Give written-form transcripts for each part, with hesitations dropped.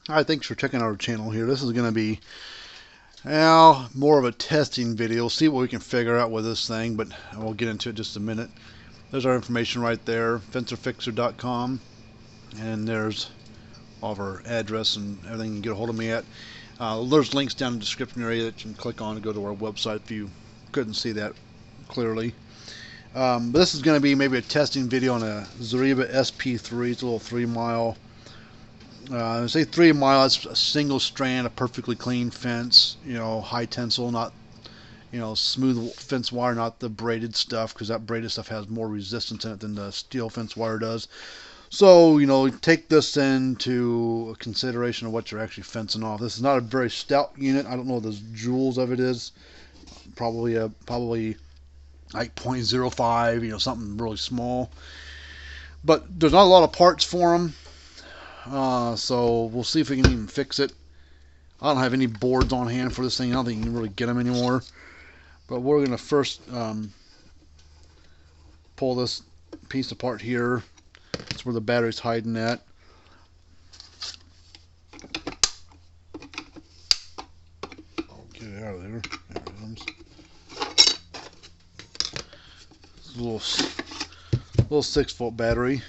Hi, thanks for checking out our channel here. This is going to be, well, more of a testing video. See what we can figure out with this thing, but we'll get into it in just a minute. There's our information right there, fencerfixer.com, and there's all of our address and everything you can get a hold of me at. There's links down in the description area that you can click on to go to our website if you couldn't see that clearly. But this is going to be maybe a testing video on a Zareba SP3. It's a little 3-mile. Say 3 mile, it's a single strand, a perfectly clean fence, high tensile, not, smooth fence wire, not the braided stuff, because that braided stuff has more resistance in it than the steel fence wire does. So, take this into consideration of what you're actually fencing off. This is not a very stout unit. I don't know what the joules of it is. Probably like 0.05, something really small. But there's not a lot of parts for them. So we'll see if we can even fix it. I don't have any boards on hand for this thing. I don't think you can really get them anymore. But we're going to first pull this piece apart here. That's where the battery's hiding at. Get it out of there. There it comes. It's a little 6-volt battery.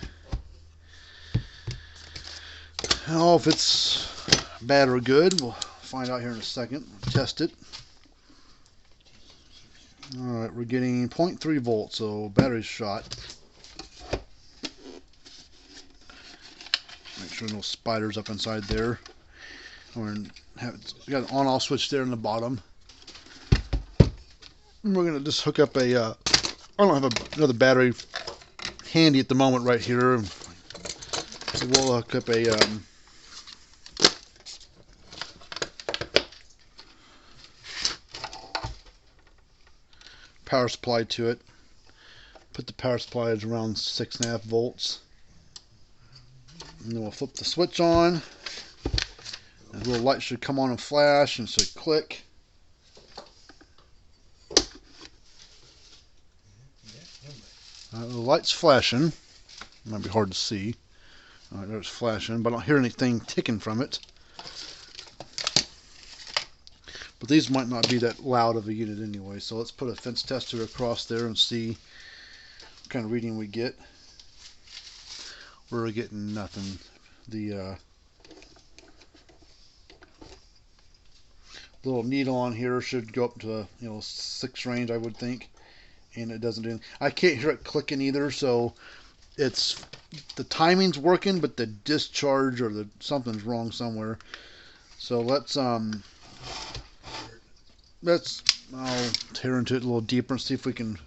I don't know if it's bad or good. We'll find out here in a second. Test it. Alright, we're getting 0.3 volts, so battery's shot. Make sure no spiders up inside there. We got an on-off switch there in the bottom. And we're going to just hook up a... I don't have another battery handy at the moment right here. So we'll hook up a... power supply to it. Put the power supply at around 6.5 volts. And then we'll flip the switch on. And the little light should come on and flash and should click. The light's flashing. It might be hard to see. There's flashing, but I don't hear anything ticking from it. But these might not be that loud of a unit anyway, so let's put a fence tester across there and see what kind of reading we get. We're getting nothing. The little needle on here should go up to 6 range, I would think, and it doesn't do anything. I can't hear it clicking either, so it's the timing's working, but the discharge or something's wrong somewhere. So I'll tear into it a little deeper and see if we can.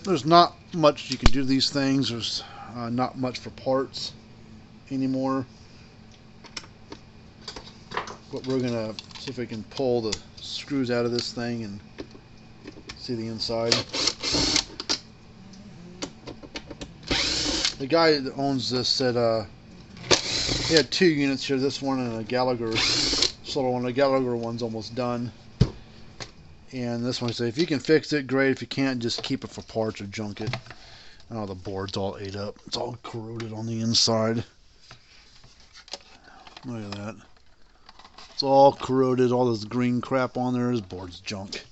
There's not much you can do to these things. There's not much for parts anymore. But we're gonna see if we can pull the screws out of this thing and see the inside. The guy that owns this said he had 2 units here. This one and a Gallagher solar one. The Gallagher one's almost done. And this one said, if you can fix it, great. If you can't, just keep it for parts or junk it. Oh, the board's all ate up. It's all corroded on the inside. Look at that. It's all corroded. All this green crap on there. This board's junk.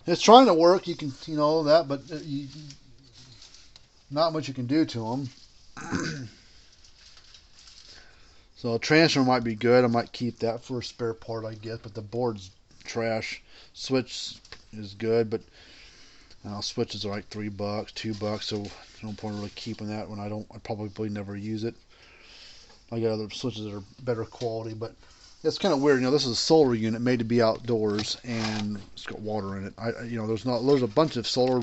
It's trying to work. You can, that, but not much you can do to them. So a transfer might be good. I might keep that for a spare part, I guess. But the board's trash. Switch is good, but switches are like $3, $2. So no point really keeping that when I probably never use it. I got other switches that are better quality, but it's kind of weird. This is a solar unit made to be outdoors, and it's got water in it. There's a bunch of solar.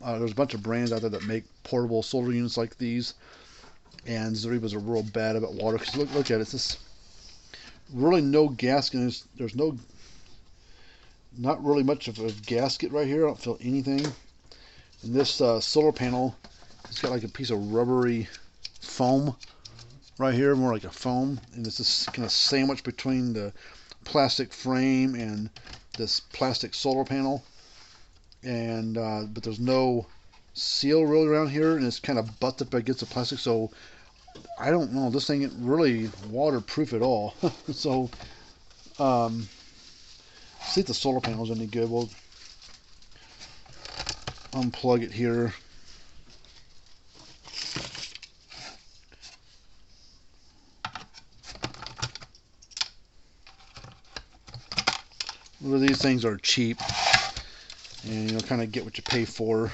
There's a bunch of brands out there that make portable solar units like these. And Zarebas are real bad about water, because look at it. It's just really no gasket. There's not really much of a gasket right here. I don't feel anything. And this solar panel, it's got like a piece of rubbery foam right here, more like a foam, and it's just kind of sandwiched between the plastic frame and this plastic solar panel. And but there's no seal really around here, and it's kind of butts up against the plastic, so I don't know. This thing isn't really waterproof at all. So, see if the solar panel's any good. We'll unplug it here. Well, these things are cheap, and you'll kind of get what you pay for.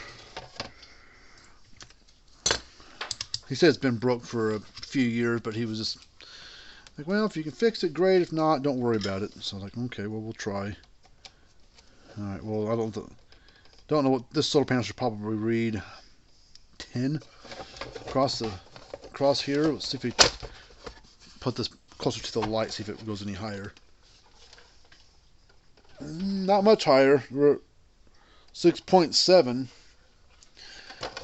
He said it's been broke for a few years, but he was just like, well, if you can fix it, great. If not, don't worry about it. So I was like, okay, well, we'll try. All right, well, I don't know what this solar panel should probably read. 10 across here. Let's see if we put this closer to the light, see if it goes any higher. Not much higher. We're at 6.7,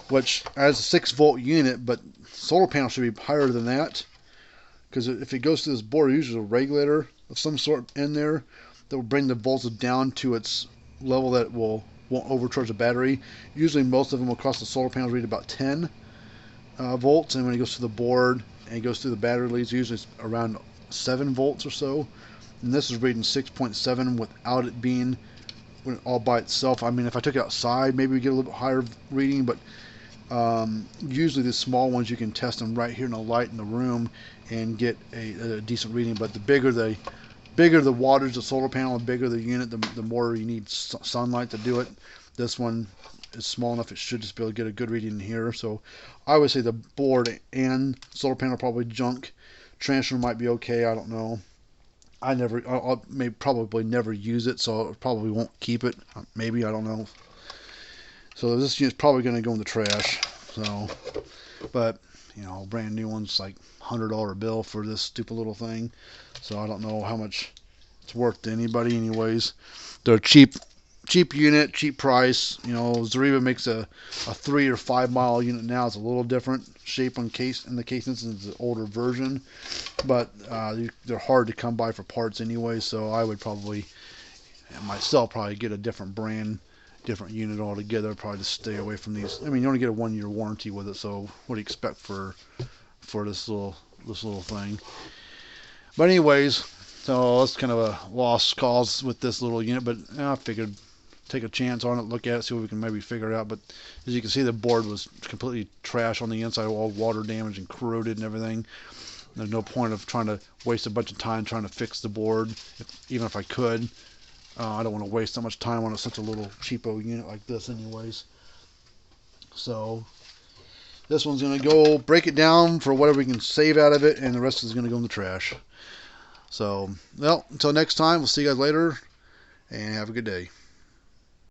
which has a 6-volt unit, but solar panel should be higher than that, because if it goes to this board, usually a regulator of some sort in there that will bring the voltage down to its level that won't overcharge the battery. Usually most of them across the solar panels read about 10 volts, and when it goes to the board and it goes through the battery leads, usually it's around 7 volts or so. And this is reading 6.7 without it being all by itself. I mean, if I took it outside, maybe we get a little bit higher reading, but usually the small ones you can test them right here in the light in the room and get a decent reading. But the bigger the wattage the solar panel, the bigger the unit, the more you need sunlight to do it. This one is small enough, it should just be able to get a good reading in here. So I would say the board and solar panel probably junk. Transformer might be okay, I don't know. I'll probably never use it, so I probably won't keep it. Maybe, I don't know. So this unit's probably going to go in the trash. So, but you know, brand new one's like $100 bill for this stupid little thing. So I don't know how much it's worth to anybody. Anyways, they're cheap unit, cheap price. You know, Zareba makes a 3 or 5 mile unit now. It's a little different shape in the casings. It's an older version, but they're hard to come by for parts anyway. So I would probably myself get a different brand, different unit altogether. Probably just stay away from these. I mean, you only get a 1-year warranty with it, so what do you expect for this little thing? But anyways, so that's kind of a lost cause with this little unit, but I figured take a chance on it, look at it, see what we can maybe figure out. But as you can see, the board was completely trash on the inside, all water damage and corroded and everything. There's no point of trying to waste a bunch of time trying to fix the board, even if I could. I don't want to waste so much time on such a little cheapo unit like this anyways. So this one's going to go break it down for whatever we can save out of it, and the rest is going to go in the trash. So, well, until next time, we'll see you guys later, and have a good day.